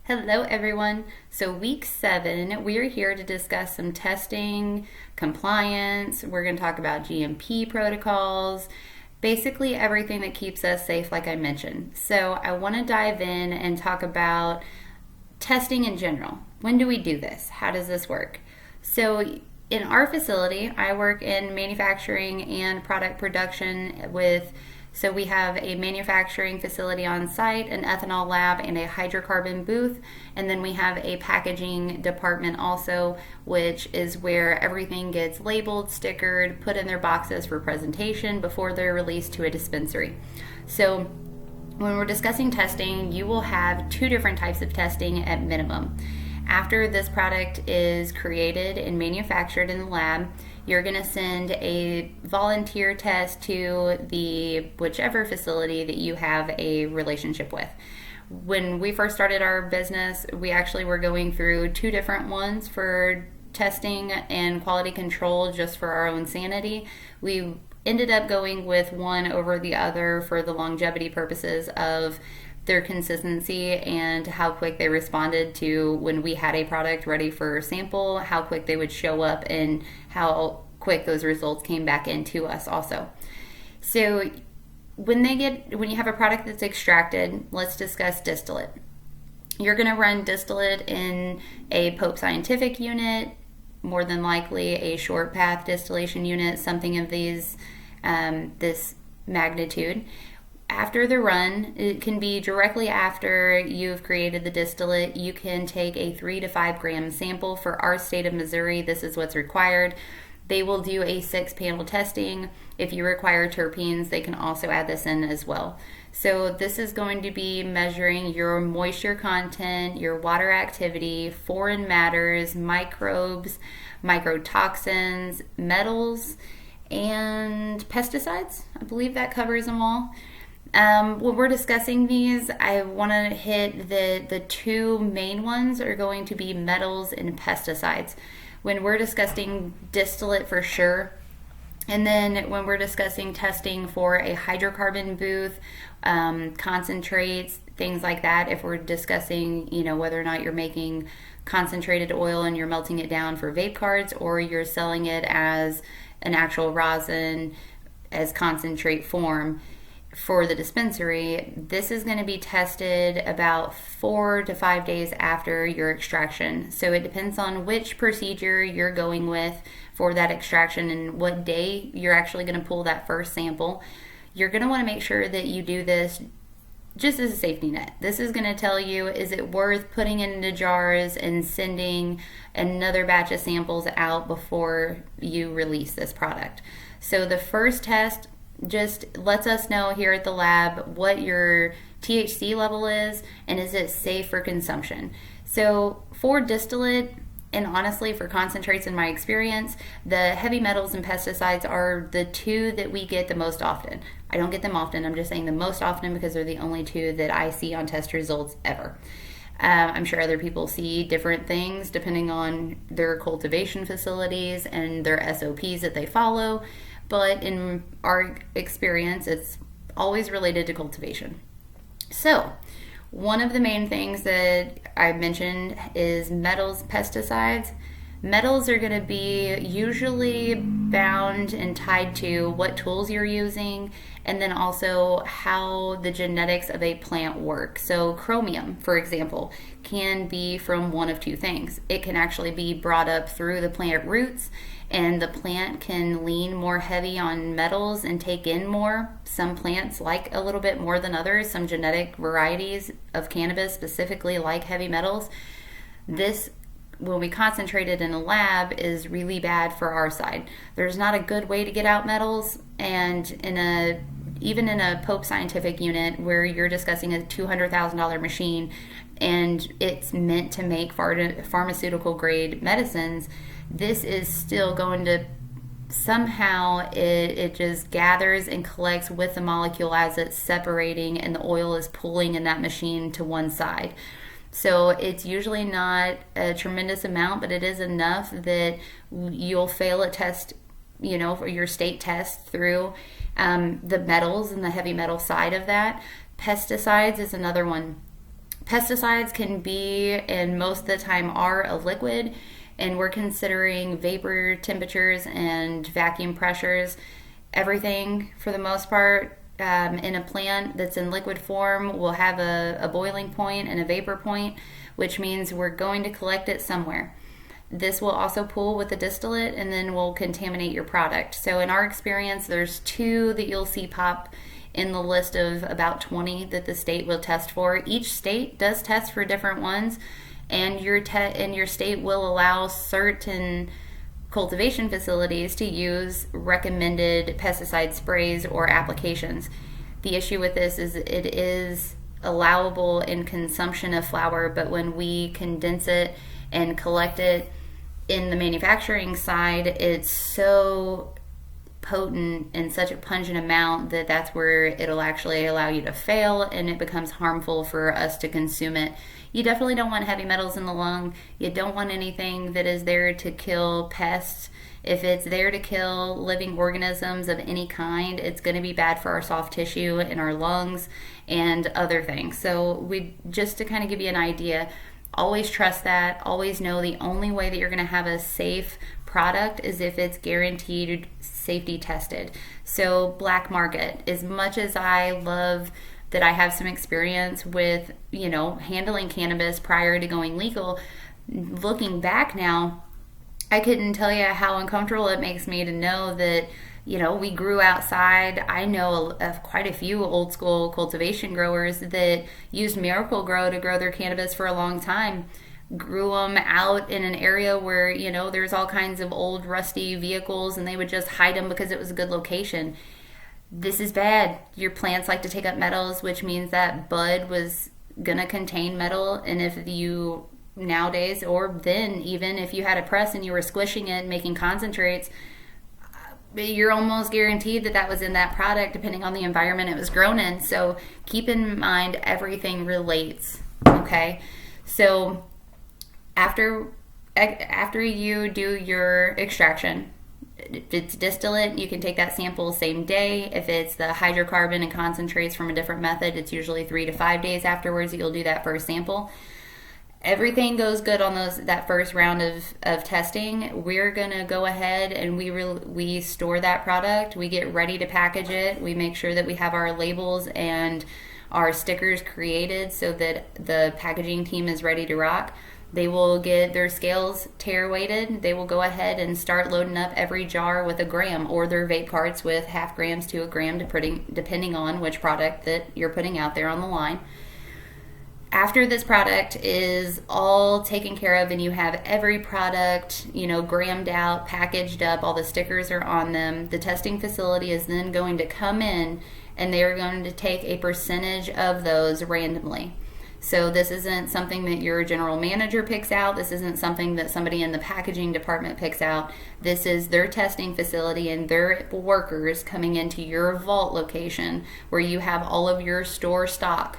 Hello, everyone. So, week 7, we are here to discuss some testing, compliance. We're going to talk about GMP protocols, basically everything that keeps us safe, like I mentioned. So, I want to dive in and talk about testing in general. When do we do this? How does this work? So, in our facility, I work in manufacturing and product production so we have a manufacturing facility on site, an ethanol lab, and a hydrocarbon booth. And then we have a packaging department also, which is where everything gets labeled, stickered, put in their boxes for presentation before they're released to a dispensary. So when we're discussing testing, you will have 2 different types of testing at minimum. After this product is created and manufactured in the lab, you're going to send a volunteer test to the whichever facility that you have a relationship with. When we first started our business, we actually were going through 2 different ones for testing and quality control just for our own sanity. We ended up going with one over the other for the longevity purposes of their consistency and how quick they responded to when we had a product ready for sample, how quick they would show up, and how quick those results came back into us also. So when you have a product that's extracted, let's discuss distillate. You're going to run distillate in a Pope Scientific unit, more than likely a short path distillation unit, something of this magnitude. After the run, it can be directly after you've created the distillate, you can take a 3 to 5 gram sample. For our state of Missouri, this is what's required. They will do a 6-panel testing. If you require terpenes, they can also add this in as well. So this is going to be measuring your moisture content, your water activity, foreign matters, microbes, mycotoxins, metals, and pesticides. I believe that covers them all. When we're discussing these, I want to hit the 2 main ones are going to be metals and pesticides. When we're discussing distillate for sure, and then when we're discussing testing for a hydrocarbon booth, concentrates, things like that, if we're discussing, whether or not you're making concentrated oil and you're melting it down for vape cards, or you're selling it as an actual rosin as concentrate form, for the dispensary, this is going to be tested about 4 to 5 days after your extraction. So it depends on which procedure you're going with for that extraction and what day you're actually going to pull that first sample. You're going to want to make sure that you do this just as a safety net. This is going to tell you, is it worth putting it into jars and sending another batch of samples out before you release this product? So the first test just lets us know here at the lab what your THC level is and is it safe for consumption. So for distillate, and honestly for concentrates in my experience, the heavy metals and pesticides are the 2 that we get the most often. I don't get them often, I'm just saying the most often because they're the only 2 that I see on test results ever. I'm sure other people see different things depending on their cultivation facilities and their SOPs that they follow. But in our experience, it's always related to cultivation. So, one of the main things that I mentioned is metals, pesticides. Metals are going to be usually bound and tied to what tools you're using, and then also how the genetics of a plant work. So chromium, for example, can be from one of 2 things. It can actually be brought up through the plant roots, and the plant can lean more heavy on metals and take in more. Some plants like a little bit more than others. Some genetic varieties of cannabis specifically like heavy metals. This, when we concentrate it in a lab, is really bad for our side. There's not a good way to get out metals, and even in a Pope Scientific unit where you're discussing a $200,000 machine and it's meant to make pharmaceutical grade medicines, this is still going to somehow it just gathers and collects with the molecule as it's separating, and the oil is pulling in that machine to one side. So it's usually not a tremendous amount, but it is enough that you'll fail a test, for your state test through the metals and the heavy metal side of that. Pesticides is another one. Pesticides can be, and most of the time are, a liquid, and we're considering vapor temperatures and vacuum pressures. Everything, for the most part, in a plant that's in liquid form will have a boiling point and a vapor point, which means we're going to collect it somewhere. This will also pool with the distillate and then will contaminate your product. So in our experience, there's 2 that you'll see pop in the list of about 20 that the state will test for. Each state does test for different ones, and your state will allow certain cultivation facilities to use recommended pesticide sprays or applications. The issue with this is it is allowable in consumption of flower, but when we condense it and collect it in the manufacturing side, it's so potent in such a pungent amount that that's where it'll actually allow you to fail, and it becomes harmful for us to consume it. You definitely don't want heavy metals in the lung. You don't want anything that is there to kill pests. If it's there to kill living organisms of any kind, it's going to be bad for our soft tissue in our lungs and other things. So just to kind of give you an idea, always trust that. Always know the only way that you're going to have a safe product is if it's guaranteed safety tested. So black market, as much as I love that I have some experience with, handling cannabis prior to going legal, looking back now, I couldn't tell you how uncomfortable it makes me to know that, we grew outside. I know of quite a few old school cultivation growers that used Miracle-Gro to grow their cannabis for a long time. Grew them out in an area where, there's all kinds of old rusty vehicles, and they would just hide them because it was a good location. This is bad. Your plants like to take up metals, which means that bud was going to contain metal. And if you nowadays, or then even if you had a press and you were squishing it and making concentrates, you're almost guaranteed that was in that product, depending on the environment it was grown in. So keep in mind, everything relates. Okay. So after you do your extraction, if it's distillate, you can take that sample same day. If it's the hydrocarbon and concentrates from a different method, it's usually 3 to 5 days afterwards that you'll do that first sample. Everything goes good on that first round of testing. We're going to go ahead and we store that product. We get ready to package it. We make sure that we have our labels and our stickers created so that the packaging team is ready to rock. They will get their scales tare weighted. They will go ahead and start loading up every jar with 1 gram, or their vape carts with 0.5 grams to 1 gram, depending on which product that you're putting out there on the line. After this product is all taken care of and you have every product, grammed out, packaged up, all the stickers are on them, the testing facility is then going to come in and they are going to take a percentage of those randomly. So this isn't something that your general manager picks out. This isn't something that somebody in the packaging department picks out. This is their testing facility and their workers coming into your vault location where you have all of your store stock.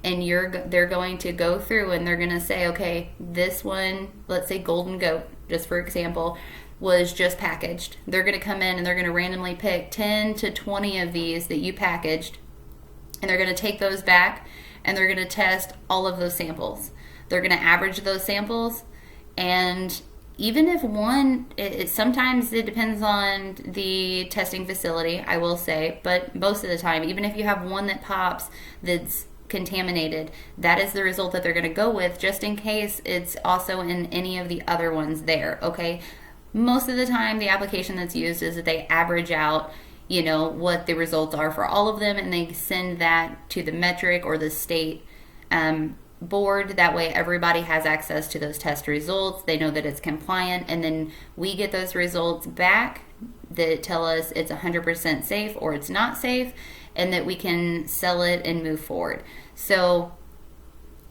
And they're going to go through and they're going to say, okay, this one, let's say Golden Goat, just for example, was just packaged. They're going to come in and they're going to randomly pick 10 to 20 of these that you packaged, and they're going to take those back and they're going to test all of those samples. They're going to average those samples, and even if one, sometimes it depends on the testing facility, I will say, but most of the time, even if you have one that pops that's contaminated, that is the result that they're going to go with, just in case it's also in any of the other ones there. Okay, most of the time the application that's used is that they average out what the results are for all of them, and they send that to the metric or the state board. That way everybody has access to those test results. They know that it's compliant, and then we get those results back that tell us it's 100% safe or it's not safe, and that we can sell it and move forward. So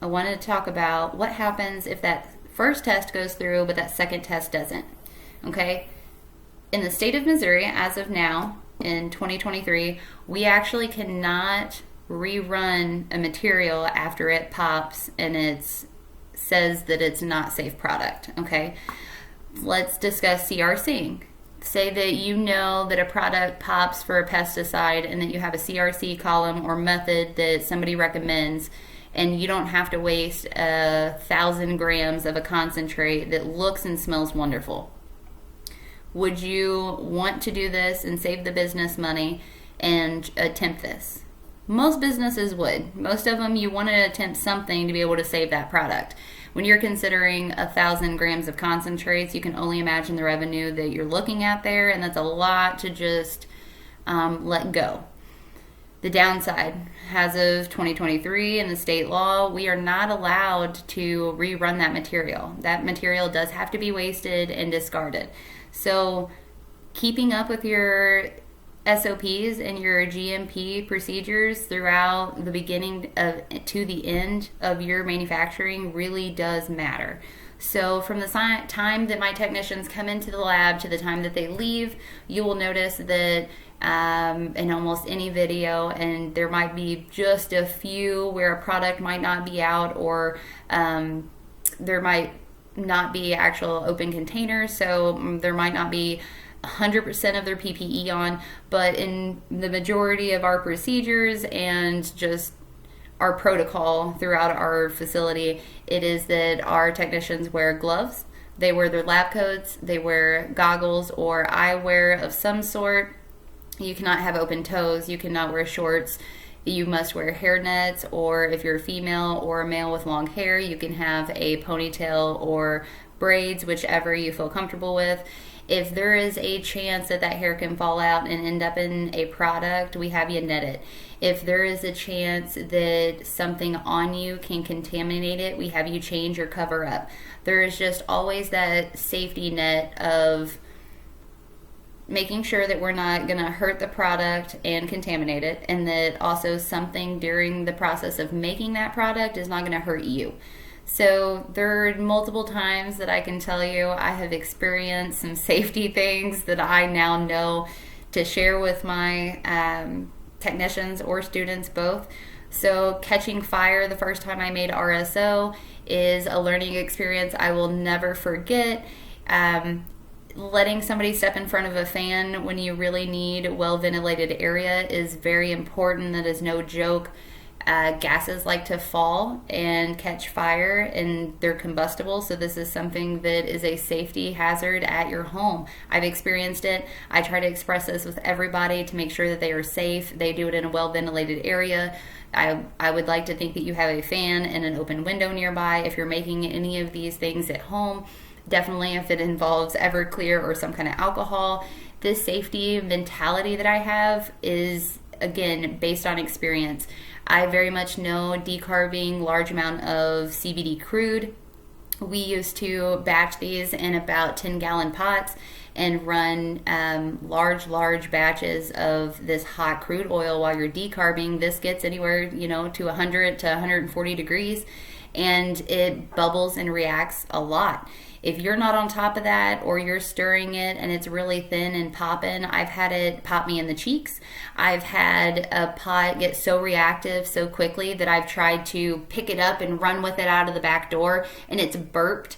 I wanted to talk about what happens if that first test goes through but that second test doesn't. Okay, in the state of Missouri, as of now, in 2023, we actually cannot rerun a material after it pops and it says that it's not safe product. Okay, let's discuss CRCing. Say that you know that a product pops for a pesticide and that you have a CRC column or method that somebody recommends, and you don't have to waste 1,000 grams of a concentrate that looks and smells wonderful. Would you want to do this and save the business money and attempt this? Most businesses would. Most of them, you want to attempt something to be able to save that product. When you're considering 1,000 grams of concentrates, you can only imagine the revenue that you're looking at there, and that's a lot to just let go. The downside, as of 2023 in the state law, we are not allowed to rerun that material. That material does have to be wasted and discarded. So keeping up with your SOPs and your GMP procedures throughout the beginning to the end of your manufacturing really does matter. So from the time that my technicians come into the lab to the time that they leave, you will notice that in almost any video, and there might be just a few where a product might not be out, or there might not be actual open containers, so there might not be 100% of their PPE on, but in the majority of our procedures and just our protocol throughout our facility, it is that our technicians wear gloves, they wear their lab coats, they wear goggles or eyewear of some sort. You cannot have open toes, you cannot wear shorts, you must wear hair nets, or if you're a female or a male with long hair, you can have a ponytail or braids, whichever you feel comfortable with. If there is a chance that that hair can fall out and end up in a product, we have you net it. If there is a chance that something on you can contaminate it, we have you change or cover up. There is just always that safety net of making sure that we're not going to hurt the product and contaminate it, and that also something during the process of making that product is not going to hurt you. So there are multiple times that I can tell you I have experienced some safety things that I now know to share with my technicians or students both. So catching fire the first time I made RSO is a learning experience I will never forget. Letting somebody step in front of a fan when you really need a well-ventilated area is very important. That is no joke. Gases like to fall and catch fire, and they're combustible, so this is something that is a safety hazard at your home. I've experienced it. I try to express this with everybody to make sure that they are safe. They do it in a well-ventilated area. I would like to think that you have a fan and an open window nearby. If you're making any of these things at home, definitely if it involves Everclear or some kind of alcohol, this safety mentality that I have is, again, based on experience. I very much know decarbing large amount of CBD crude. We used to batch these in about 10-gallon pots and run large batches of this hot crude oil while you're decarbing. This gets anywhere, to 100 to 140 degrees, and it bubbles and reacts a lot. If you're not on top of that, or you're stirring it and it's really thin and popping, I've had it pop me in the cheeks. I've had a pot get so reactive so quickly that I've tried to pick it up and run with it out of the back door, and it's burped.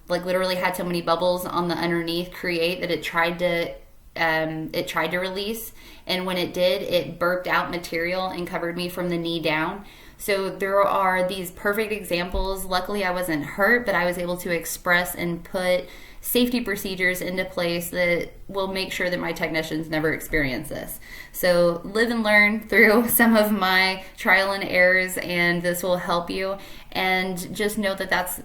Literally had so many bubbles on the underneath create that it tried to release, and when it did, it burped out material and covered me from the knee down. So there are these perfect examples. Luckily, I wasn't hurt, but I was able to express and put safety procedures into place that will make sure that my technicians never experience this. So live and learn through some of my trial and errors, and this will help you. And just know that that's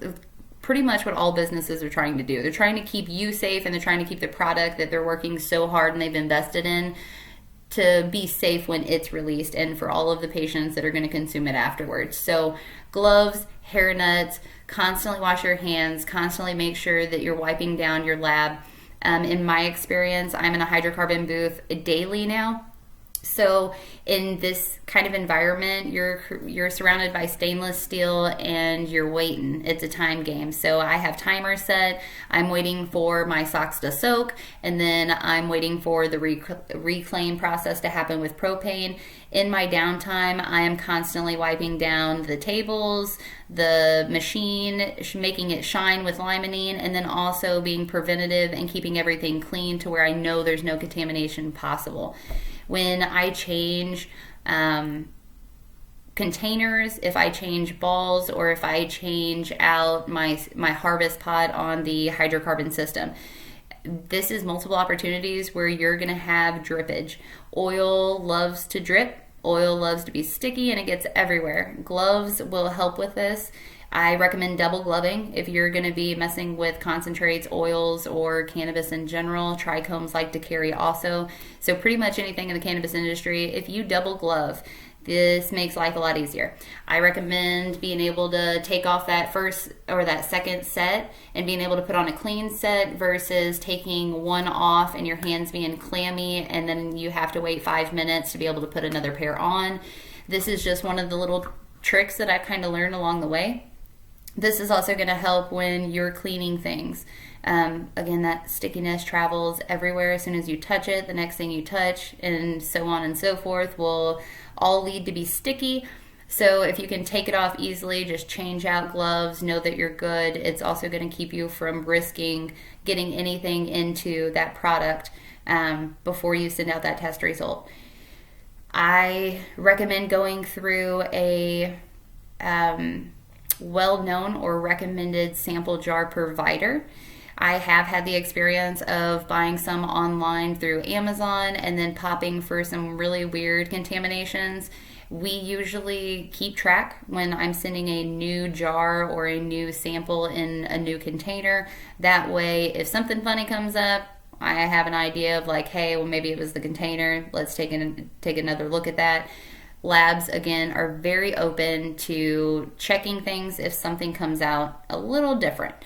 pretty much what all businesses are trying to do. They're trying to keep you safe, and they're trying to keep the product that they're working so hard and they've invested in to be safe when it's released, and for all of the patients that are going to consume it afterwards. So gloves, hair nets, constantly wash your hands, constantly make sure that you're wiping down your lab. In my experience, I'm in a hydrocarbon booth daily now. So in this kind of environment, you're surrounded by stainless steel and you're waiting. It's a time game. So I have timers set. I'm waiting for my socks to soak, and then I'm waiting for the reclaim process to happen with propane. In my downtime, I am constantly wiping down the tables, the machine, making it shine with limonene, and then also being preventative and keeping everything clean to where I know there's no contamination possible. When I change containers, if I change balls, or if I change out my harvest pod on the hydrocarbon system. This is multiple opportunities where you're going to have drippage. Oil loves to drip. Oil loves to be sticky, and it gets everywhere. Gloves will help with this. I recommend double gloving if you're going to be messing with concentrates, oils, or cannabis in general. Trichomes like to carry also. So pretty much anything in the cannabis industry, if you double glove, this makes life a lot easier. I recommend being able to take off that first or that second set and being able to put on a clean set versus taking one off and your hands being clammy and then you have to wait 5 minutes to be able to put another pair on. This is just one of the little tricks that I kind of learned along the way. This is also going to help when you're cleaning things. Again, that stickiness travels everywhere. As soon as you touch it, the next thing you touch, and so on and so forth, will all lead to be sticky. So if you can take it off easily, just change out gloves, know that you're good. It's also going to keep you from risking getting anything into that product before you send out that test result. I recommend going through a well-known or recommended sample jar provider. I have had the experience of buying some online through Amazon and then popping for some really weird contaminations. We usually keep track when I'm sending a new jar or a new sample in a new container. That way, if something funny comes up, I have an idea of like, hey, well, maybe it was the container. Let's take another look at that. Labs, again, are very open to checking things if something comes out a little different.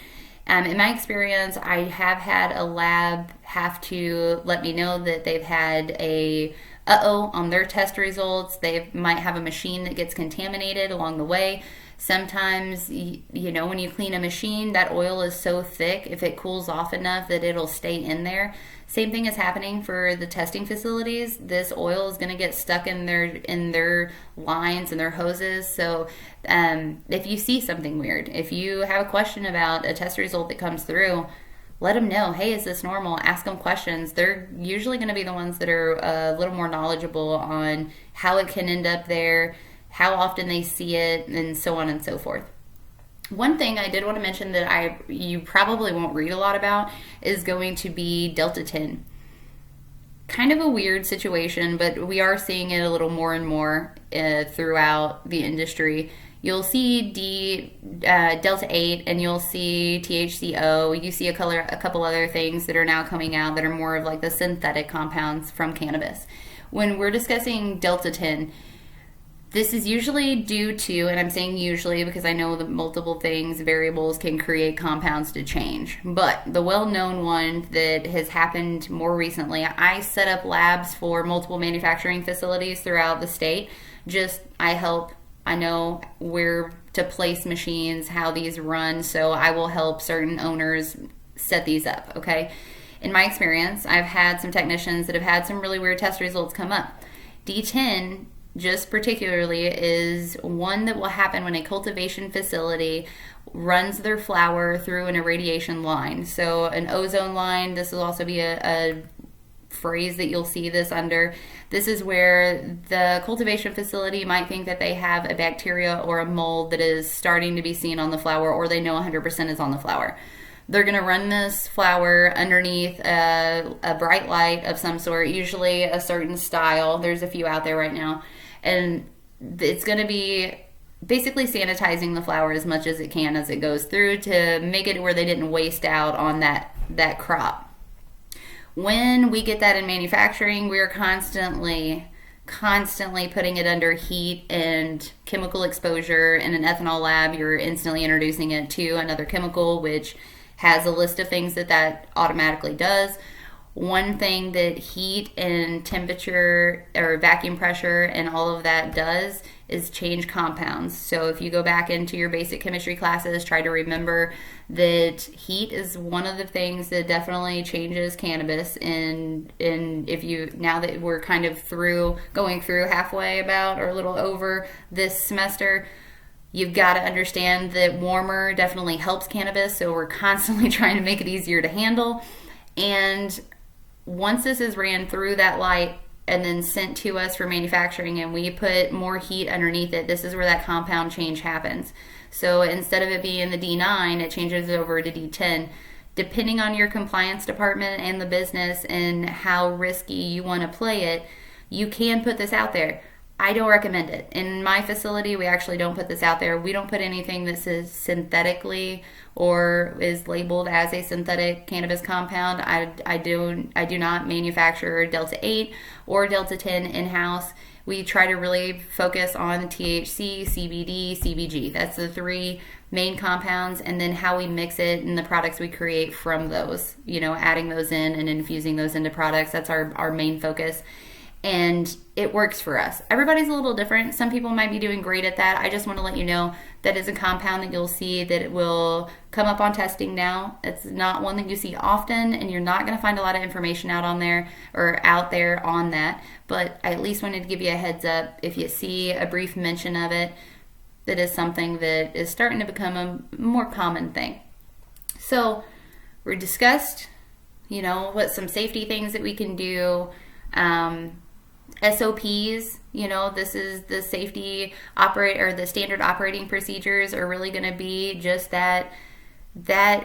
In my experience, I have had a lab have to let me know that they've had a on their test results. They might have a machine that gets contaminated along the way. Sometimes, when you clean a machine, that oil is so thick, if it cools off enough that it'll stay in there. Same thing is happening for the testing facilities. This oil is going to get stuck in their lines and their hoses. So if you see something weird, if you have a question about a test result that comes through, let them know, hey, is this normal? Ask them questions. They're usually going to be the ones that are a little more knowledgeable on how it can end up there, how often they see it, and so on and so forth. One thing I did want to mention that you probably won't read a lot about is going to be Delta 10. Kind of a weird situation, but we are seeing it a little more and more throughout the industry. You'll see Delta 8 and you'll see THCO. You see a couple other things that are now coming out that are more of like the synthetic compounds from cannabis. When we're discussing Delta 10, this is usually due to, and I'm saying usually because I know that multiple variables can create compounds to change. But the well-known one that has happened more recently, I set up labs for multiple manufacturing facilities throughout the state. I know where to place machines, how these run, so I will help certain owners set these up, okay? In my experience, I've had some technicians that have had some really weird test results come up. D10 just particularly is one that will happen when a cultivation facility runs their flower through an irradiation line. So an ozone line, this will also be a phrase that you'll see this under. This is where the cultivation facility might think that they have a bacteria or a mold that is starting to be seen on the flower, or they know 100% is on the flower. They're going to run this flower underneath a bright light of some sort, usually a certain style. There's a few out there right now. And it's going to be basically sanitizing the flower as much as it can as it goes through to make it where they didn't waste out on that crop. When we get that in manufacturing, we're constantly putting it under heat and chemical exposure. In an ethanol lab, you're instantly introducing it to another chemical, which has a list of things that automatically does. One thing that heat and temperature or vacuum pressure and all of that does is change compounds. So if you go back into your basic chemistry classes, try to remember that heat is one of the things that definitely changes cannabis. And if you, now that we're kind of going through halfway about or a little over this semester, you've got to understand that warmer definitely helps cannabis. So we're constantly trying to make it easier to handle. And once this is ran through that light, and then sent to us for manufacturing, and we put more heat underneath it, this is where that compound change happens. So instead of it being the D9, it changes over to D10. Depending on your compliance department and the business and how risky you want to play it, you can put this out there. I don't recommend it. In my facility, we actually don't put this out there. We don't put anything that says synthetically or is labeled as a synthetic cannabis compound. I do not manufacture Delta 8 or Delta 10 in-house. We try to really focus on THC, CBD, CBG. That's the three main compounds, and then how we mix it and the products we create from those, adding those in and infusing those into products. That's our main focus. And it works for us. Everybody's a little different. Some people might be doing great at that. I just want to let you know that is a compound that you'll see that it will come up on testing now. It's not one that you see often, and you're not going to find a lot of information out there on that. But I at least wanted to give you a heads up. If you see a brief mention of it, that is something that is starting to become a more common thing. So we discussed, what some safety things that we can do. SOPs, this is the the standard operating procedures are really going to be just that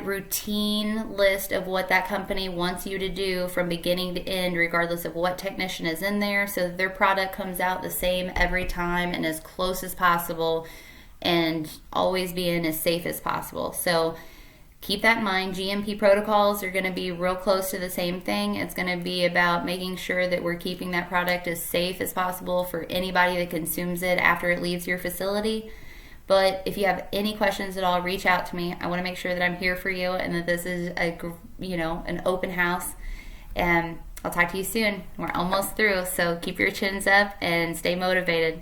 routine list of what that company wants you to do from beginning to end, regardless of what technician is in there, so that their product comes out the same every time and as close as possible and always being as safe as possible. So keep that in mind. GMP protocols are going to be real close to the same thing. It's going to be about making sure that we're keeping that product as safe as possible for anybody that consumes it after it leaves your facility. But if you have any questions at all, reach out to me. I want to make sure that I'm here for you and that this is an open house. And I'll talk to you soon. We're almost through, so keep your chins up and stay motivated.